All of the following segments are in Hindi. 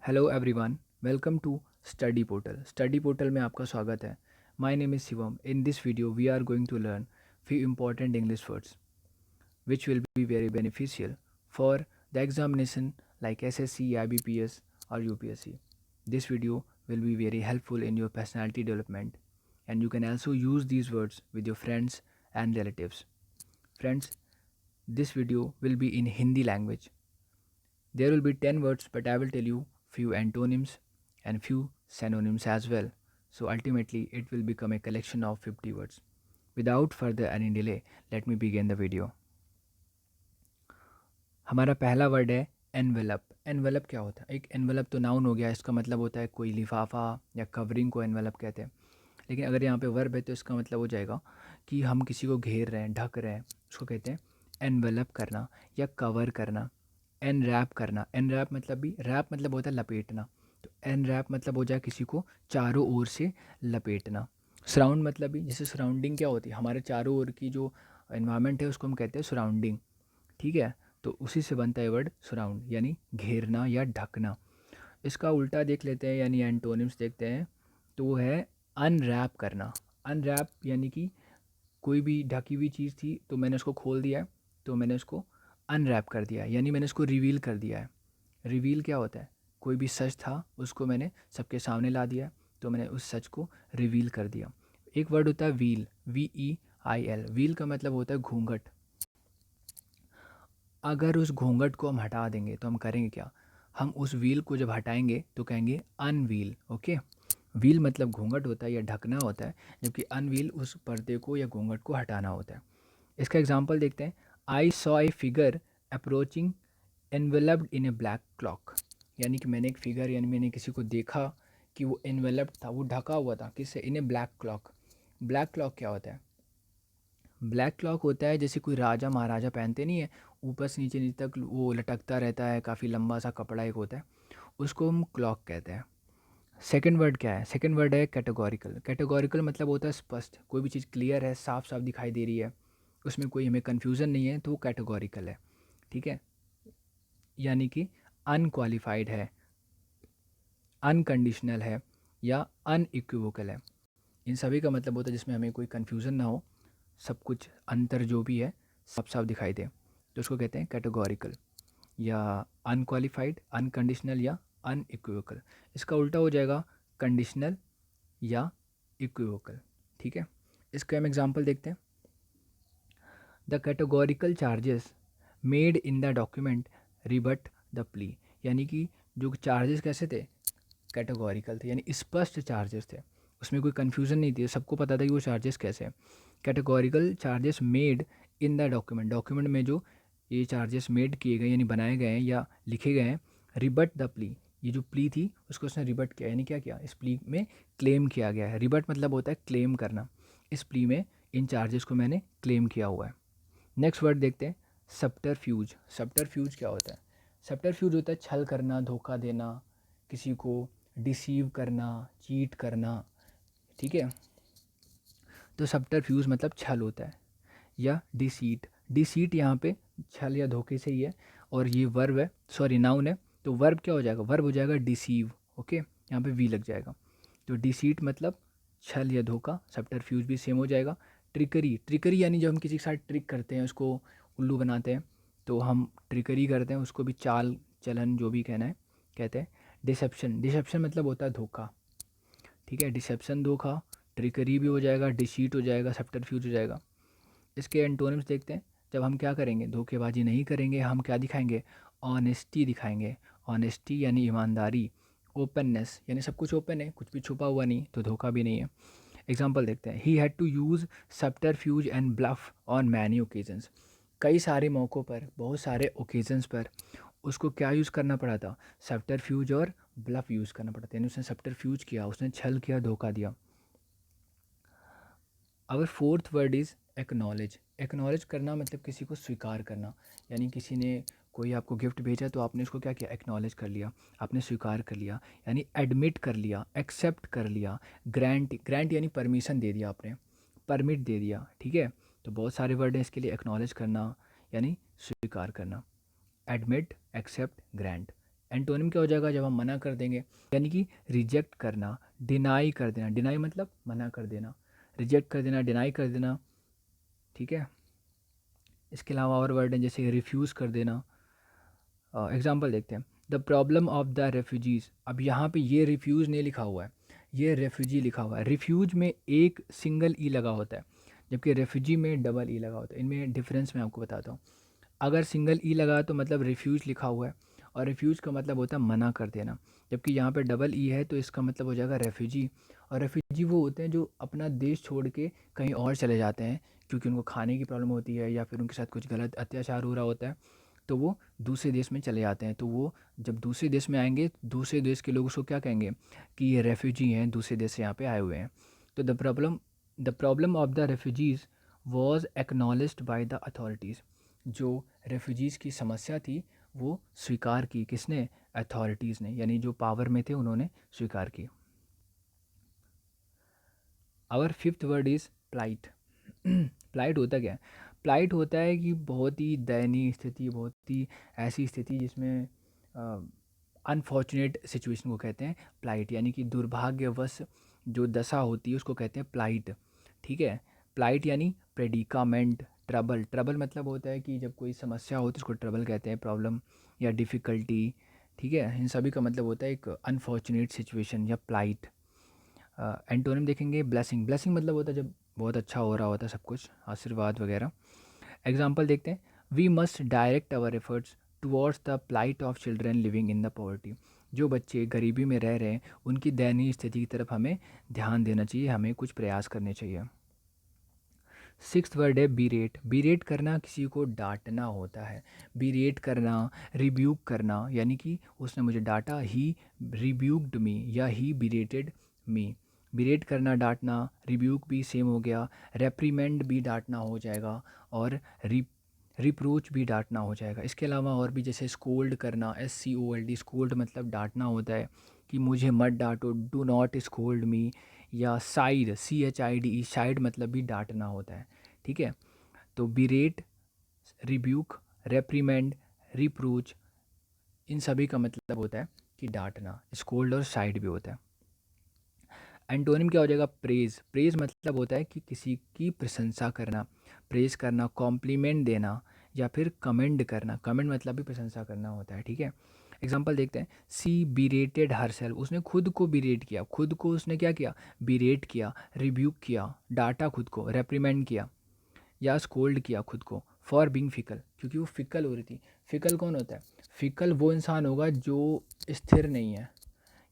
Hello everyone, welcome to study portal. Study portal में आपका स्वागत है। My name is Shivam. In this video we are going to learn few important English words which will be very beneficial for the examination like SSC, IBPS or UPSC. This video will be very helpful in your personality development and you can also use these words with your friends and relatives. Friends, this video will be in Hindi language. There will be 10 words, but I will tell you few antonyms and few synonyms as well. So ultimately, it will become a collection of 50 words. Without further any delay, let me begin the video. हमारा पहला वर्ड है एनवेलप। एनवेलप क्या होता है? एक एनवेलप तो नाउन हो गया, इसका मतलब होता है कोई लिफाफा या कवरिंग को एनवेलप कहते हैं। लेकिन अगर यहाँ पे वर्ब है तो इसका मतलब हो जाएगा कि हम किसी को घेर रहे हैं, ढक रहे हैं, उसको कहते हैं एनवेलप करना या कवर करना। एन रैप करना, एन रैप मतलब भी, रैप मतलब होता है लपेटना, तो एन रैप मतलब हो जाए किसी को चारों ओर से लपेटना। सराउंड मतलब भी, जैसे सराउंडिंग क्या होती है, हमारे चारों ओर की जो इन्वायरमेंट है उसको हम कहते हैं सराउंडिंग। ठीक है, तो उसी से बनता है वर्ड सराउंड, यानी घेरना या ढकना। इसका उल्टा देख लेते हैं, यानी एंटोनिम्स देखते हैं, तो वो है अनरैप करना। अनरैप यानी कि कोई भी ढकी हुई चीज़ थी तो मैंने उसको खोल दिया है, तो मैंने उसको अनरैप कर दिया है, यानी मैंने उसको रिवील कर दिया है। रिवील क्या होता है? कोई भी सच था उसको मैंने सबके सामने ला दिया, तो मैंने उस सच को रिवील कर दिया। एक वर्ड होता है व्हील, VEIL। व्हील का मतलब होता है घूंघट। अगर उस घूंघट को हम हटा देंगे तो हम करेंगे क्या? हम उस व्हील को जब हटाएंगे तो कहेंगे अनव्हील। ओके, व्हील मतलब घूंघट होता है या ढकना होता है, जबकि अनव्हील उस पर्दे को या घूंघट को हटाना होता है। इसका एग्जाम्पल देखते हैं। I saw a figure approaching enveloped in A black clock. यानी कि मैंने एक फिगर, यानी मैंने किसी को देखा कि वो एनवेलप्ड था, वो ढका हुआ था, किससे? इन ए ब्लैक क्लॉक। ब्लैक क्लॉक क्या होता है? ब्लैक क्लॉक होता है जैसे कोई राजा महाराजा पहनते नहीं है, ऊपर से नीचे तक वो लटकता रहता है, काफ़ी लंबा सा कपड़ा एक होता है, उसको हम क्लॉक कहते हैं। सेकंड वर्ड क्या है? सेकंड वर्ड है कैटेगोरिकल। कैटेगोरिकल मतलब होता है स्पष्ट, कोई भी चीज़ क्लियर है, साफ साफ दिखाई दे रही है, उसमें कोई हमें कन्फ्यूज़न नहीं है, तो वो कैटेगोरिकल है। ठीक है, यानी कि अनक्वालिफाइड है, अनकंडीशनल है या अनइक्विवोकल है। इन सभी का मतलब होता है जिसमें हमें कोई कन्फ्यूज़न ना हो, सब कुछ अंतर जो भी है साफ साफ दिखाई दे, तो उसको कहते हैं कैटेगोरिकल या अनक्वालिफाइड, अनकंडीशनल या अनइक्विवोकल। इसका उल्टा हो जाएगा कंडीशनल या इक्विवोकल। ठीक है, इसका हम एग्जांपल देखते हैं। The categorical charges made in the document रिबट the plea. यानी कि जो चार्जेस कैसे थे? कैटेगोरिकल थे, यानी स्पष्ट चार्जेस थे, उसमें कोई कन्फ्यूज़न नहीं थी, सबको पता था कि वो चार्जेस कैसे हैं। Categorical charges made in the document, document में जो ये चार्जेस मेड किए गए यानी बनाए गए हैं या लिखे गए हैं। रिबट द प्ली, ये जो प्ली थी उसको उसने रिबट किया, यानी क्या किया? इस प्ली में क्लेम किया गया है। रिबट मतलब होता है क्लेम करना। इस प्ली में इन चार्जेस को मैंने क्लेम किया हुआ है। नेक्स्ट वर्ड देखते हैं, सब्टरफ्यूज। सब्टरफ्यूज क्या होता है? सब्टरफ्यूज होता है छल करना, धोखा देना, किसी को डिसीव करना, चीट करना। ठीक है, तो सब्टरफ्यूज मतलब छल होता है या डिसीट। डिसीट यहाँ पे छल या धोखे से ही है, और ये वर्ब है, सॉरी नाउन है, तो वर्ब क्या हो जाएगा? वर्ब हो जाएगा डिसीव। ओके, यहाँ पे वी लग जाएगा, तो डिसीट मतलब छल या धोखा, सब्टरफ्यूज भी सेम हो जाएगा। ट्रिकरी, ट्रिकरी यानी जब हम किसी के साथ ट्रिक करते हैं, उसको उल्लू बनाते हैं, तो हम ट्रिकरी करते हैं, उसको भी चाल चलन जो भी कहना है कहते हैं। डिसेप्शन, डिसेप्शन मतलब होता है धोखा। ठीक है, डिसेप्शन धोखा, ट्रिकरी भी हो जाएगा, डिसीट हो जाएगा, सब्टरफ्यूज हो जाएगा। इसके एंटोनिम्स देखते हैं। जब हम क्या करेंगे? धोखेबाजी नहीं करेंगे, हम क्या दिखाएंगे? ऑनेस्टी दिखाएंगे। ऑनेस्टी यानी ईमानदारी। ओपननेस यानी सब कुछ ओपन है, कुछ भी छुपा हुआ नहीं, तो धोखा भी नहीं है। एग्जाम्पल देखते हैं। He had to use subterfuge and bluff on many occasions. कई सारे मौक़ों पर, बहुत सारे ओकेजन्स पर उसको क्या यूज़ करना पड़ा था? सब्टरफ्यूज और ब्लफ यूज़ करना पड़ा था, यानी उसने सब्टरफ्यूज किया, उसने छल किया, धोखा दिया। Our fourth word is acknowledge. Acknowledge करना मतलब किसी को स्वीकार करना, यानी किसी ने कोई आपको गिफ्ट भेजा तो आपने उसको क्या किया? एक्नॉलेज कर लिया, आपने स्वीकार कर लिया, यानी एडमिट कर लिया, एक्सेप्ट कर लिया। ग्रांट, ग्रांट यानी परमिशन दे दिया आपने, परमिट दे दिया। ठीक है, तो बहुत सारे वर्ड हैं इसके लिए। एक्नॉलेज करना यानी स्वीकार करना, एडमिट, एक्सेप्ट, ग्रांट। एंटोनिम क्या हो जाएगा जब हम मना कर देंगे, यानी कि रिजेक्ट करना, डिनाई कर देना। डिनाई मतलब मना कर देना, रिजेक्ट कर देना, डिनाई कर देना, ठीक है। इसके अलावा और वर्ड हैं जैसे रिफ्यूज़ कर देना। एग्जाम्पल देखते हैं, the problem of the refugees. अब यहाँ पे ये रिफ्यूज़ नहीं लिखा हुआ है, ये रेफ्यूजी लिखा हुआ है। रिफ्यूज में एक सिंगल ई लगा होता है, जबकि रेफ्यूजी में डबल ई लगा होता है। इनमें डिफरेंस मैं आपको बताता हूँ। अगर सिंगल ई लगा तो मतलब रिफ्यूज लिखा हुआ है, और रिफ्यूज़ का मतलब होता है मना कर देना। जबकि यहाँ पे डबल ई है तो इसका मतलब हो जाएगा रेफ्यूजी। और रेफ्यूजी वो होते हैं जो अपना देश छोड़ के कहीं और चले जाते हैं, क्योंकि उनको खाने की प्रॉब्लम होती है या फिर उनके साथ कुछ गलत अत्याचार हो रहा होता है, तो वो दूसरे देश में चले जाते हैं। तो वो जब दूसरे देश में आएंगे, दूसरे देश के लोग उसको क्या कहेंगे कि ये रेफ्यूजी हैं, दूसरे देश से यहाँ पे आए हुए हैं। तो the problem of the refugees was acknowledged by the authorities. जो रेफ्यूजीज़ की समस्या थी वो स्वीकार की, किसने? अथॉरिटीज़ ने, यानी जो पावर में थे उन्होंने स्वीकार की। Our fifth word is plight. Plight होता क्या है? प्लाइट होता है कि बहुत ही दयनीय स्थिति, बहुत ही ऐसी स्थिति जिसमें अनफॉर्चुनेट सिचुएशन को कहते हैं प्लाइट, यानी कि दुर्भाग्यवश जो दशा होती है उसको कहते हैं प्लाइट, ठीक है। प्लाइट यानी प्रेडिकामेंट, ट्रबल। ट्रबल मतलब होता है कि जब कोई समस्या होती है उसको ट्रबल कहते हैं, प्रॉब्लम या डिफ़िकल्टी, ठीक है। इन सभी का मतलब होता है एक अनफॉर्चुनेट सिचुएशन या प्लाइट। एंटोनिम देखेंगे ब्लेसिंग। ब्लेसिंग मतलब होता है जब बहुत अच्छा हो रहा होता है सब कुछ, आशीर्वाद वगैरह। एग्जाम्पल देखते हैं, we must direct our efforts towards the plight of children living in the poverty. जो बच्चे गरीबी में रह रहे हैं उनकी दयनीय स्थिति की तरफ हमें ध्यान देना चाहिए, हमें कुछ प्रयास करने चाहिए। सिक्स्थ वर्ड है बीरेट। बीरेट करना किसी को डांटना होता है। बीरेट करना, रिब्यूक करना, यानी कि उसने मुझे डांटा, ही रिब्यूक्ड मी या ही बीरेटेड मी। बीरेट करना, डांटना, रिब्यूक भी सेम हो गया, रेप्रीमेंड भी डांटना हो जाएगा, और रिप्रोच भी डांटना हो जाएगा। इसके अलावा और भी जैसे स्कोल्ड करना, SCOLD, स्कोल्ड मतलब डांटना होता है कि मुझे मत डांटो, डू नॉट स्कोल्ड मी। या साइड, CHIDE, साइड मतलब भी डांटना होता है, ठीक है। तो बिरेट, रिब्यूक, रेप्रीमेंड, रिप्रोच, इन सभी का मतलब होता है कि डांटना। स्कोल्ड और साइड भी होता है। एंटोनिम क्या हो जाएगा? प्रेज। प्रेज मतलब होता है कि किसी की प्रशंसा करना, प्रेज करना, कॉम्प्लीमेंट देना, या फिर कमेंड करना। कमेंट मतलब भी प्रशंसा करना होता है, ठीक है। एग्जाम्पल देखते हैं, सी बिरेटेड हर सेल्फ। उसने खुद को बिरेट किया, खुद को उसने क्या किया? बिरेट किया, रिब्यूक किया, डांटा खुद को, रेप्रीमेंड किया, या स्कोल्ड किया खुद को, फॉर बीइंग फिकल, क्योंकि वो फिकल हो रही थी। फिकल कौन होता है? फिकल वो इंसान होगा जो स्थिर नहीं है,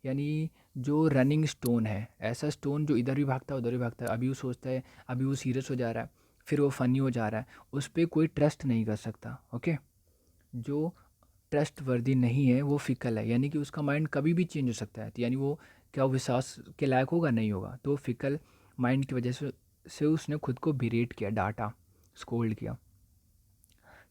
यानी जो रनिंग स्टोन है, ऐसा स्टोन जो इधर भी भागता है उधर भी भागता है। अभी वो सोचता है, अभी वो सीरियस हो जा रहा है, फिर वो फ़नी हो जा रहा है, उस पर कोई ट्रस्ट नहीं कर सकता, ओके। जो ट्रस्ट वर्दी नहीं है वो फिकल है, यानी कि उसका माइंड कभी भी चेंज हो सकता है। तो यानी वो क्या विश्वास के लायक होगा? नहीं होगा। तो फिकल माइंड की वजह से उसने खुद को बिरेट किया, डांटा, स्कोल्ड किया।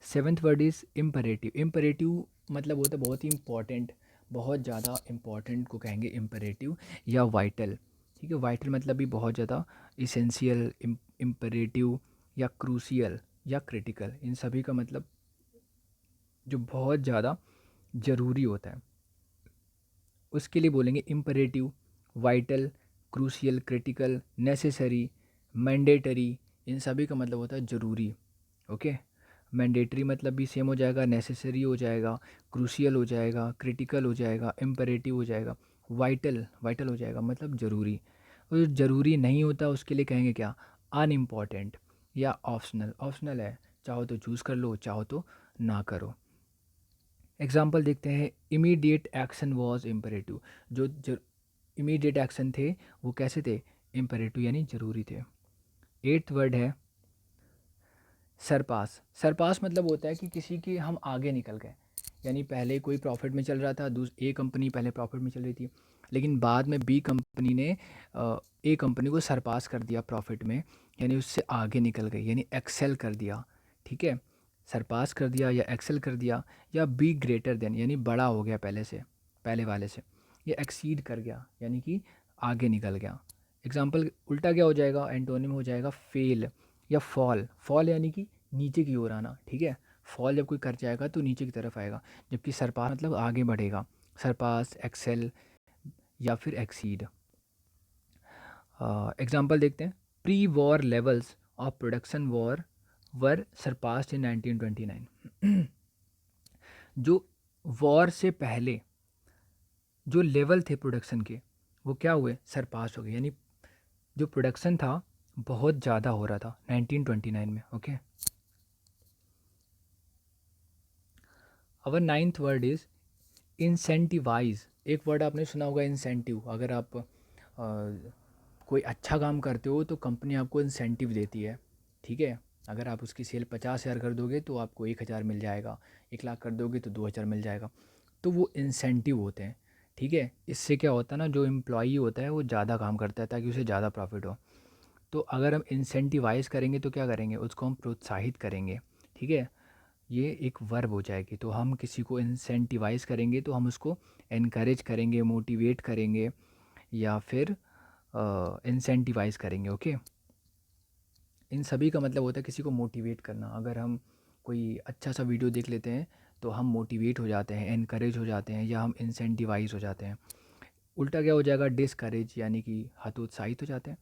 Seventh word is imperative. Imperative मतलब होता है बहुत ही इंपॉर्टेंट, बहुत ज़्यादा इंपॉर्टेंट को कहेंगे इम्परेटिव, या वाइटल, ठीक है। वाइटल मतलब भी बहुत ज़्यादा, इसेंशियल, इम्परेटिव, या क्रूशियल, या क्रिटिकल, इन सभी का मतलब जो बहुत ज़्यादा ज़रूरी होता है उसके लिए बोलेंगे imperative, vital, crucial, critical, necessary, mandatory. इन सभी का मतलब होता है ज़रूरी, ओके। मैंडेटरी मतलब भी सेम हो जाएगा, नेसेसरी हो जाएगा, क्रूशियल हो जाएगा, क्रिटिकल हो जाएगा, इम्परेटिव हो जाएगा, वाइटल, वाइटल हो जाएगा, मतलब ज़रूरी। और जो ज़रूरी नहीं होता उसके लिए कहेंगे क्या? अनइम्पॉर्टेंट, या ऑप्शनल। ऑप्शनल है, चाहो तो चूज़ कर लो, चाहो तो ना करो। एग्जाम्पल देखते हैं, इमीडिएट एक्शन वॉज इम्परेटिव। जो इमीडिएट एक्शन थे वो कैसे थे? इम्परेटिव, यानी ज़रूरी थे। एट्थ वर्ड है सरपास। सरपास मतलब होता है कि किसी की हम आगे निकल गए, यानी पहले कोई प्रॉफिट में चल रहा था, ए कंपनी पहले प्रॉफिट में चल रही थी, लेकिन बाद में बी कंपनी ने ए कंपनी को सरपास कर दिया प्रॉफिट में, यानी उससे आगे निकल गई, यानी एक्सेल कर दिया, ठीक है। सरपास कर दिया या एक्सेल कर दिया, या बी ग्रेटर देन, यानी बड़ा हो गया पहले से, पहले वाले से, या एक्सीड कर गया, यानी कि आगे निकल गया। एग्जाम्पल उल्टा क्या हो जाएगा? एंटोनिम हो जाएगा फेल या फॉल। फॉल यानी कि नीचे की ओर आना, ठीक है। फॉल जब कोई कर जाएगा तो नीचे की तरफ आएगा, जबकि सरपास मतलब आगे बढ़ेगा, सरपास, एक्सेल या फिर एक्सीड। एग्जांपल देखते हैं। Pre war levels of production war were surpassed in 1929। जो वॉर से पहले जो लेवल थे प्रोडक्शन के, वो क्या हुए, सरपास हो गए, यानी जो प्रोडक्शन था बहुत ज़्यादा हो रहा था 1929 में। Okay, our ninth word is incentivise. एक वर्ड आपने सुना होगा, इंसेंटिव। अगर आप कोई अच्छा काम करते हो तो कंपनी आपको इंसेंटिव देती है, ठीक है। अगर आप उसकी सेल 50,000 कर दोगे तो आपको 1,000 मिल जाएगा, 1 लाख कर दोगे तो 2,000 मिल जाएगा। तो वो इंसेंटिव होते हैं, ठीक है। इससे क्या होता है ना, जो एम्प्लॉई होता है वो ज़्यादा काम करता है ताकि उसे ज़्यादा प्रॉफिट हो। तो अगर हम इंसेंटिवाइज करेंगे तो क्या करेंगे, उसको हम प्रोत्साहित करेंगे, ठीक है। ये एक वर्ब हो जाएगी। तो हम किसी को इंसेंटिवाइज करेंगे तो हम उसको इनकरेज करेंगे, मोटिवेट करेंगे या फिर इंसेंटिवाइज करेंगे। ओके, इन सभी का मतलब होता है किसी को मोटिवेट करना। अगर हम कोई अच्छा सा वीडियो देख लेते हैं तो हम मोटिवेट हो जाते हैं, इनकरेज हो जाते हैं, या हम इंसेंटिवाइज हो जाते हैं। उल्टा क्या हो जाएगा, डिसकरेज, यानी कि हतोत्साहित हो जाते हैं।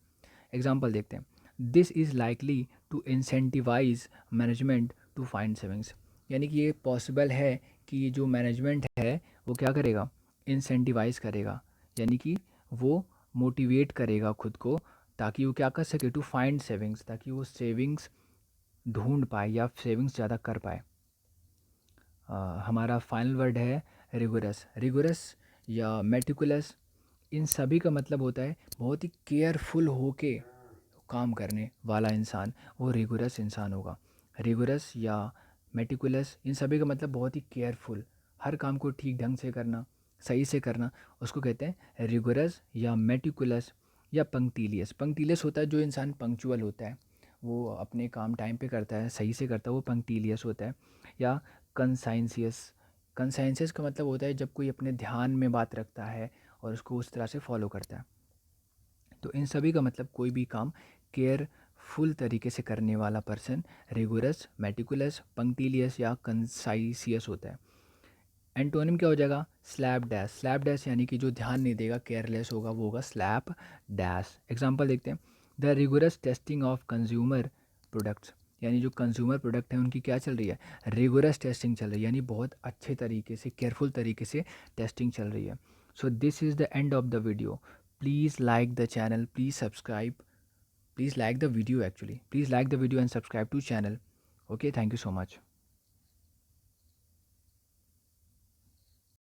एग्जाम्पल देखते हैं। This is likely to incentivise management to find savings. यानी कि ये पॉसिबल है कि जो मैनेजमेंट है वो क्या करेगा, इंसेंटिवाइज करेगा, यानी कि वो मोटिवेट करेगा खुद को, ताकि वो क्या कर सके, टू फाइंड सेविंग्स, ताकि वो सेविंग्स ढूंढ पाए या सेविंग्स ज़्यादा कर पाए। हमारा फाइनल वर्ड है रिगोरस। रिगोरस या मेटिकुलस, इन सभी का मतलब होता है बहुत ही केयरफुल होके काम करने वाला इंसान, वो रिगोरस इंसान होगा। रिगोरस या मेटिकुलस, इन सभी का मतलब बहुत ही केयरफुल, हर काम को ठीक ढंग से करना, सही से करना, उसको कहते हैं रिगोरस या मेटिकुलस या पंक्टिलियस। पंक्टिलियस होता है जो इंसान पंक्चुअल होता है, वो अपने काम टाइम पे करता है, सही से करता है, वो पंक्टिलियस होता है। या कंसाइंसियस। कंसाइंसियस का मतलब होता है जब कोई अपने ध्यान में बात रखता है और उसको उस तरह से फॉलो करता है। तो इन सभी का मतलब कोई भी काम केयरफुल तरीके से करने वाला पर्सन रिगोरस, मेटिकुलस, पंक्टिलियस या कंसाइसियस होता है। एंटोनिम क्या हो जाएगा, स्लैप डैश। स्लैप डैश यानी कि जो ध्यान नहीं देगा, केयरलेस होगा, वो होगा स्लैप डैश। एग्जांपल देखते हैं। The rigorous testing of consumer products, यानी जो कंज्यूमर प्रोडक्ट हैं उनकी क्या चल रही है, रिगोरस टेस्टिंग चल रही है, यानी बहुत अच्छे तरीके से, केयरफुल तरीके से टेस्टिंग चल रही है। So this is the end of the video. Please like the channel, please subscribe, please like the video, actually please like the video and subscribe to channel. Okay, thank you so much.